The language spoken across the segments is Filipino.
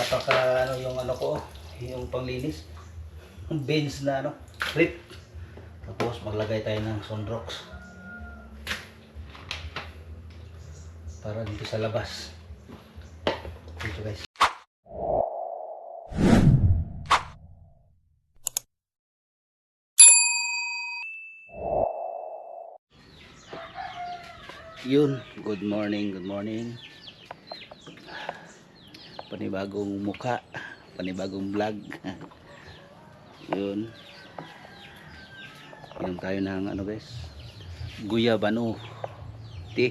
napaka ano yung ano ko, yung panglinis. Beans na ano, rip. Tapos maglagay tayo ng sunrocks para dito sa labas. Dito guys. Yun, good morning, good morning. Panibagong muka, panibagong vlog. Yun. Inom tayo ng ano guys, guyabano tea.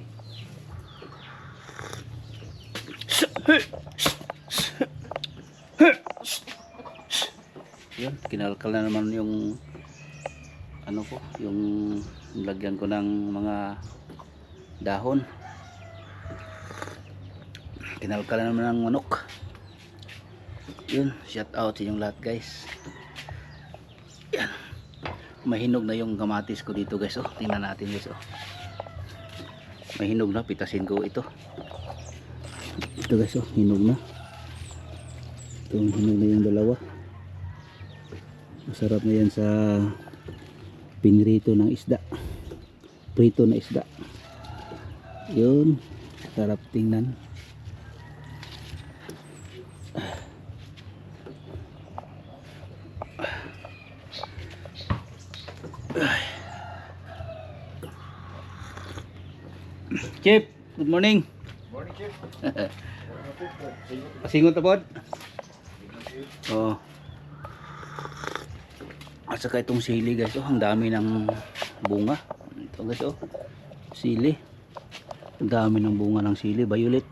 Yun, kinalkal na naman yung ano ko, yung lagyan ko ng mga dahon. Kinalkal na naman ng manok. Yun, shout out sa inyong lahat guys. Yan, mahinog na yung kamatis ko dito guys. Oh, tingnan natin guys. Oh, mahinog na, pitasin ko ito. Ito guys, oh, hinog na. Ito, hinog na yung dalawa. Masarap na yan sa pinrito ng isda, prito na isda. Yun, sarap tingnan. Chip, good morning. Morning, Chip. Pasingon tapod. Oh. At saka itong sili guys, oh, ang dami ng bunga. Ito guys, oh, sili. Ang dami ng bunga ng sili, violet.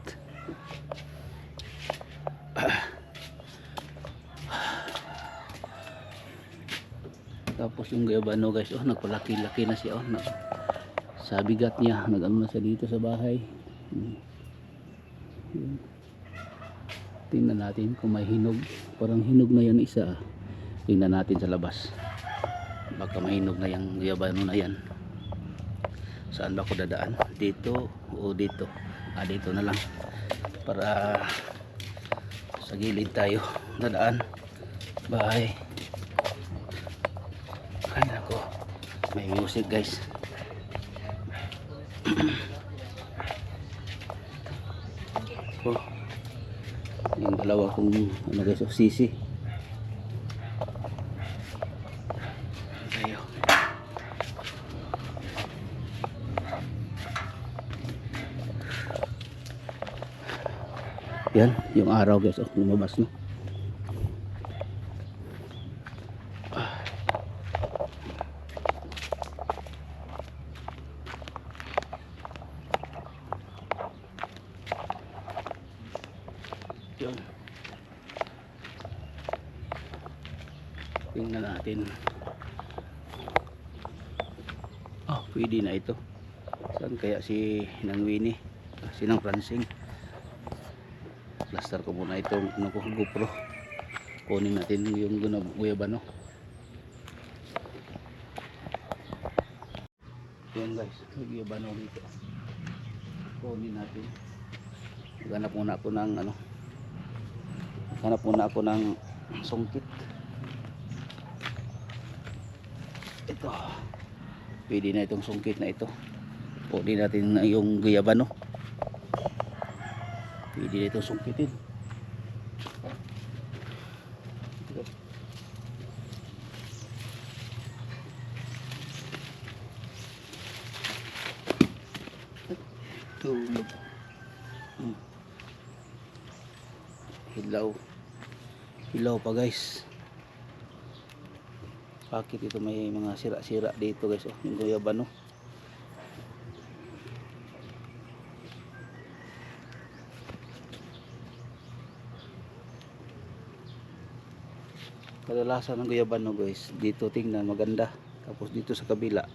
Tapos yung guyabano guys, oh, nagpalaki-laki na siya, oh. Sa bigat niya, nag-ano na siya dito sa bahay. Tingnan natin kung may hinog. Parang hinog na yan isa. Tingnan natin sa labas. Baka mahinog na yung guyabano na yan. Saan ba ako dadaan? Dito o dito? Dito na lang. Para sa gilid tayo dadaan. Bye. Ay nako. May music guys. Oh, yung dalawa kong ano guys, oh, sisi. Tayo. Yan, yung araw guys, oh, lumabas na. Yun. Tingnan natin. Oh, pwede na ito. Saan kaya si Nang Winnie? Si Nang Francing? Plaster ko muna itong ano ko, GoPro. Kunin natin yung guyabano. Yan guys, guyabano dito. Kunin natin. Maghanap muna ako ng ano. Hanap muna ako ng sungkit. Ito. Pwede na itong sungkit na ito. Pwede natin na yung guyabano. Pwede na itong sungkitin. Tulog. Hilaw. Hilaw pa guys. Bakit ito may mga sira-sira dito guys, oh, yung guyabano. Kadalasan ng guyabano guys, dito tingnan maganda. Tapos dito sa kabila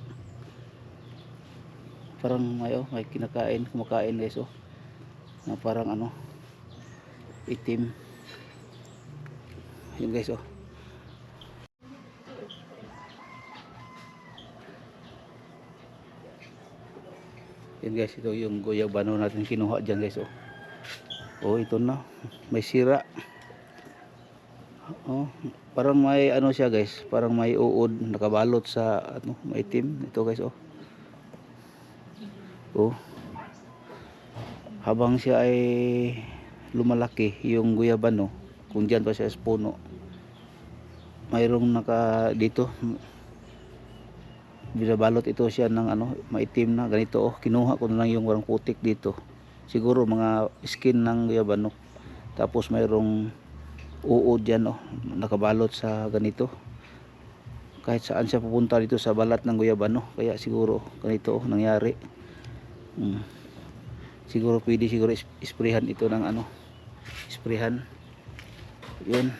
parang may, oh, may kumakain guys, oh. Na parang ano, itim. Yun guys, oh. Yan guys, ito yung guyabano natin kinuha dyan guys, oh. Oh, ito na, may sira. Oh, parang may ano siya guys, parang may uod nakabalot sa ano, maitim ito guys oh. Oh. Habang siya ay lumalaki yung guyabano, kung diyan pa siya sa puno, mayroong naka dito binabalot ito siya ng ano, maitim na ganito oh. Kinuha ko na lang yung warang putik dito. Siguro mga skin ng guyabano. Tapos mayroong uod dyan oh, nakabalot sa ganito. Kahit saan siya pupunta dito sa balat ng guyabano, kaya siguro ganito oh, nangyari. Siguro pwede siguro isprehan ito ng ano, isprehan. Yun.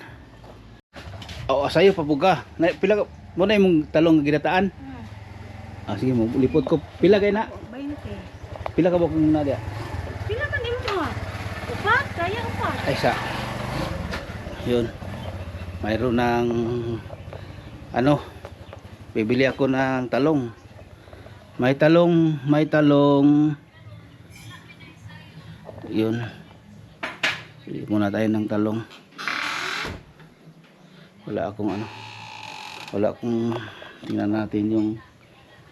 Oh, sayo pabuga. Na pila mo na imong talong ginataan? Sige mo lipot ko. Pila kay na? 20. Pila ka ba kung na dia? Pila man imo? Upat, kaya upat. Ay sa. Yun. Mayroon ng ano, bibili ako ng talong. May talong. Yun. Bili muna tayo ng talong. Wala akong tingnan natin yung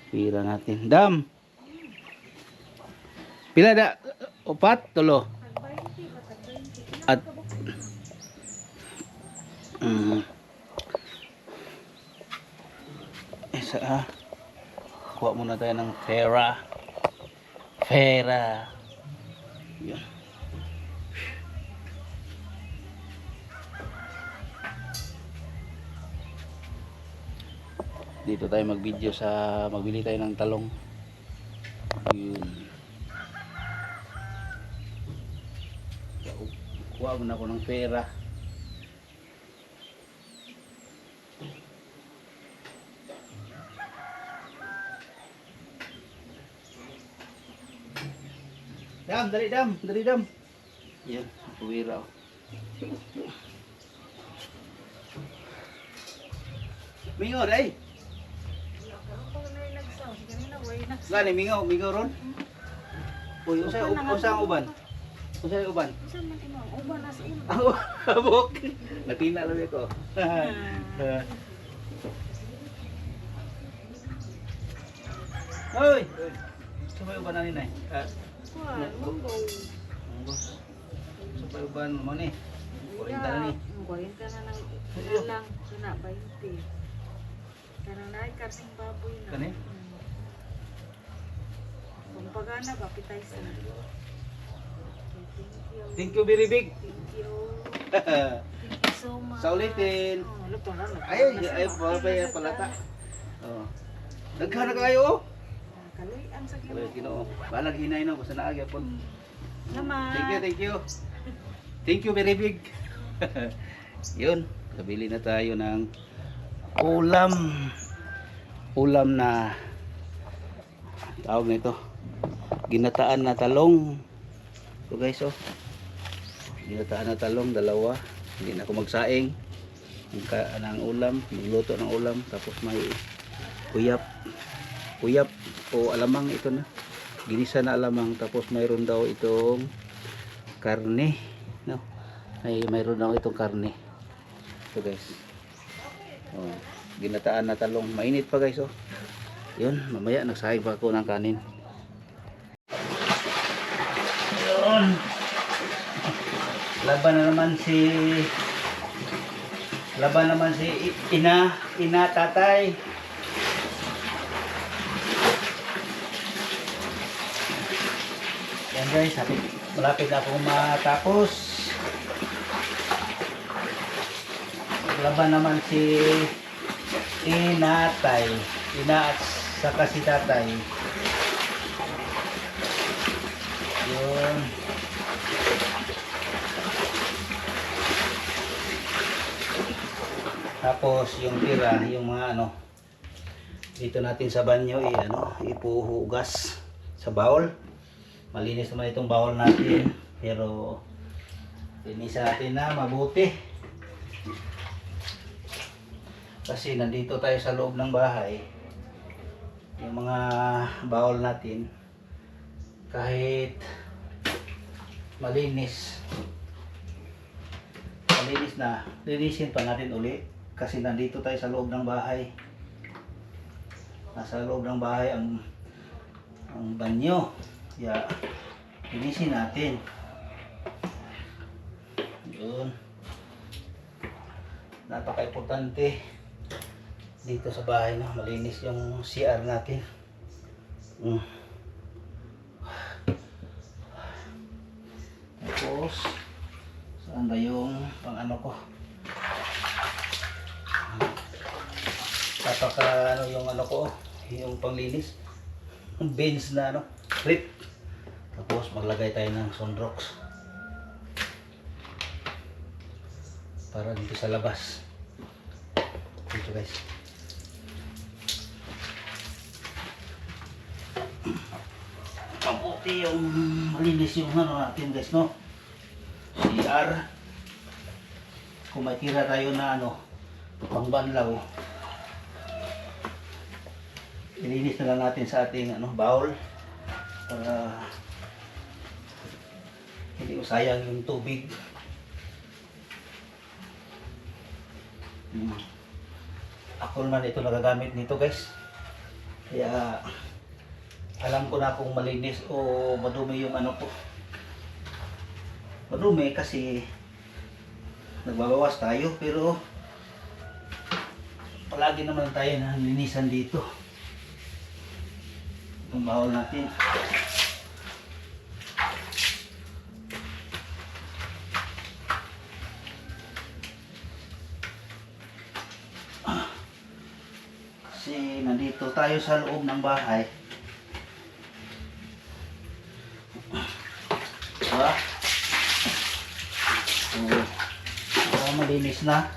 pira natin. Dam. Pila da? Upat, tulo. At isa kuha muna tayo ng pera. Yun. Dito tayo mag-video sa magbili tayo ng talong. Yun. Kuha muna ako ng pera. Dali dam. Yan, puwira oh. Mingaw day. Gani mingaw ron. Uy, usa ang uban. Usa ang uban. Usa man imo? Uban as imo. Abok. Natina lang ko. Hoy. Sabay uban na ninay. Munggo. Sabay uban mo ni. 40 na ni. 40 na lang kana 20. Kanang naay kasing baboy na. Kani? Kung pagana ba pitay sa. Thank you very big. Thank you. Thank you so much. Sa ulitin. Luto na. Ay, palata. Oh. Daghan na kayo oh. Kaloy-an sa Kaloy Ginoo. Balag hinay no basta naa gyapon. Salamat. Thank you. Thank you very big. Yun, kabili na tayo ng ulam na tawag nito. Ginataan na talong. So guys oh. Ginataan na talong dalawa. Hindi na ako magsaing ng ulam, magluto ng ulam, tapos may kuyap o alamang ito na. Ginisa na alamang, tapos mayroon daw itong karne, no? Mayroon daw itong karne. So guys. Oh, ginataan na talong. Mainit pa guys oh. Yun, mamaya nagsaing pa ako ng kanin. Yun. Laban naman si ina tatay. Yan guys, malapit na akong matapos. Laban naman si inatay, ina at saka si tatay. Yun. Tapos yung tira, yung mga ano, dito natin sa banyo ipuhugas sa bowl. Malinis naman itong bowl natin, pero linisan natin na mabuti. Kasi nandito tayo sa loob ng bahay. Yung mga bowl natin, kahit malinis malinis na, linisin pa natin uli kasi nandito tayo sa loob ng bahay. Nasa loob ng bahay ang banyo. Kaya linisin natin. Yun. Napaka-importante dito sa bahay na malinis yung CR natin. Tapos saan ba yung pang ano ko? Ano yung ano ko, yung panglinis, bins na ano, clip. Tapos maglagay tayo ng sunrocks para dito sa labas. Dito guys. Mabuti yung malinis yung ano natin guys, no? CR. Kung may tira tayo na ano, pangbanlaw, ilinis na lang natin sa ating ano, bowl para hindi usayang yung tubig. Ako naman ito nagagamit nito guys, kaya alam ko na kung malinis o madumi yung ano ko. Madumi kasi nagbabawas tayo, pero palagi naman tayo na linisan dito. Itong bawal natin. Kasi nandito tayo sa loob ng bahay. Diba? So, para malinis na,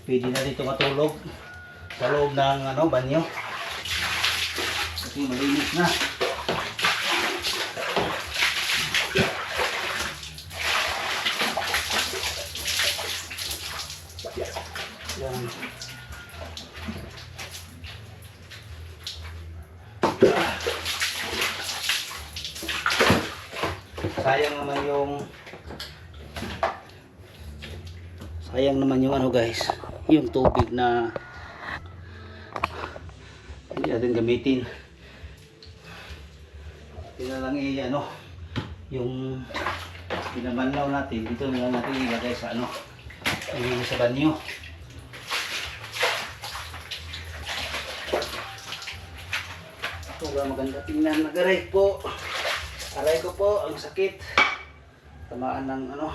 pwede na dito matulog sa loob ng ano, banyo. Kasi malinis na. Yan. Sayang naman yung ano guys, yung tubig na hindi natin gamitin. Ito na lang ano, yung pinabanlaw natin, dito na lang natin ilagay sa ano, sa banyo. Ito ba maganda tingnan, nag-aray po. Aray ko po, ang sakit. Tamaan ng ano.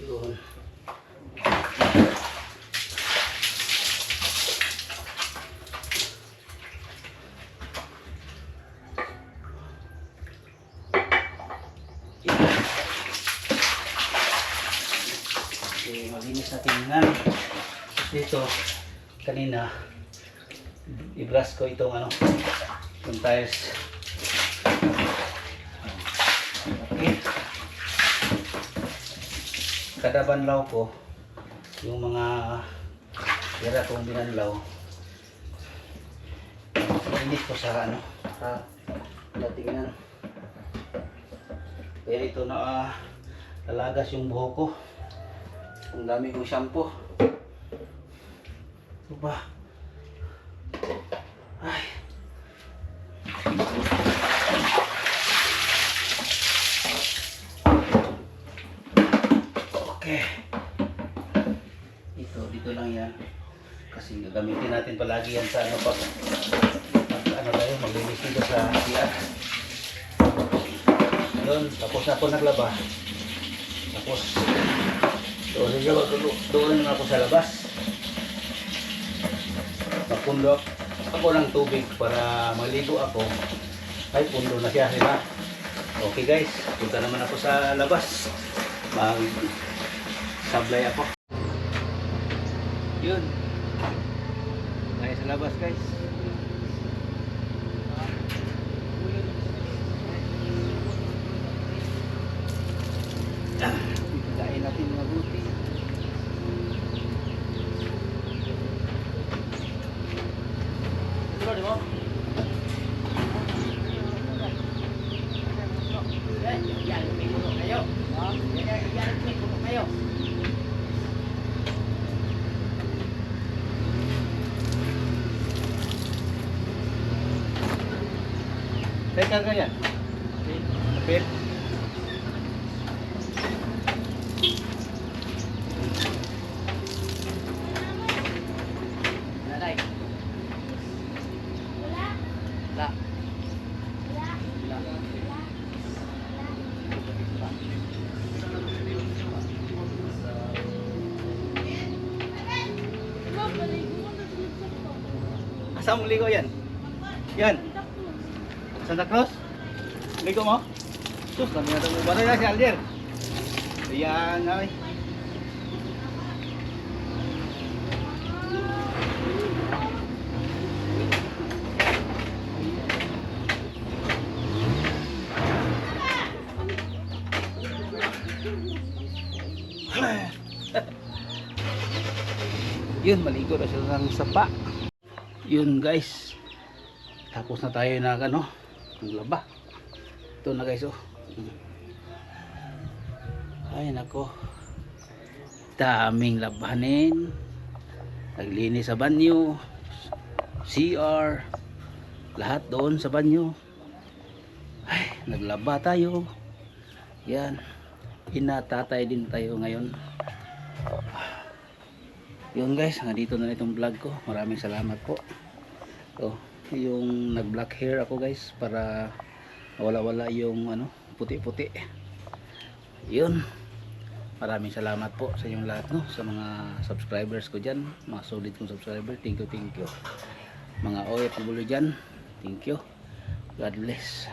Yun. Okay, malinis na tingnan. Dito, kanina, i-brush ko itong ano, yung tiles. Okay. Kada banlaw ko, yung mga tira kong binanlaw, mainit ko sa ano, sa datingan. Kaya ito na lalagas yung buhok ko. Ang dami kong shampoo. Ito ba? Ay. Okay. Dito lang yan. Kasi gagamitin natin palagi yan sa ano pa. Ano tayo, maglinis dito sa CR. Yun, tapos na ako naglaba. Tapos, doon na ako sa labas. Magpundo ako ng tubig para maligo ako. Ay, pundo na siya, diba? Okay guys, punta naman ako sa labas. Mag-sablay ako. Yun. Tayo sa labas guys. Kain natin mabuti. Di ba? Teka ganyan. Kapit. Nanay. La. Asam mo ligo yan? Yan. Santa Cruz? Ligo mo? Sus, kami na ito. Baray na si Alder. Ayan, ay. Yun, maligo na sila ng sapa. Yun guys, tapos na tayo na ano, naglaba. Ito na guys, oh. Ay nako, daming labanin. Naglinis sa banyo, CR, lahat doon sa banyo. Ay, naglaba tayo. Yan, hinatatay din tayo ngayon. Yun guys, dito na itong vlog ko. Maraming salamat po. So, yung nag-black hair ako guys para wala-wala yung ano, puti-puti. Yun. Maraming salamat po sa inyong lahat, no, sa mga subscribers ko diyan, mga solid kong subscriber. Thank you, thank you. Mga OFW diyan, thank you. God bless.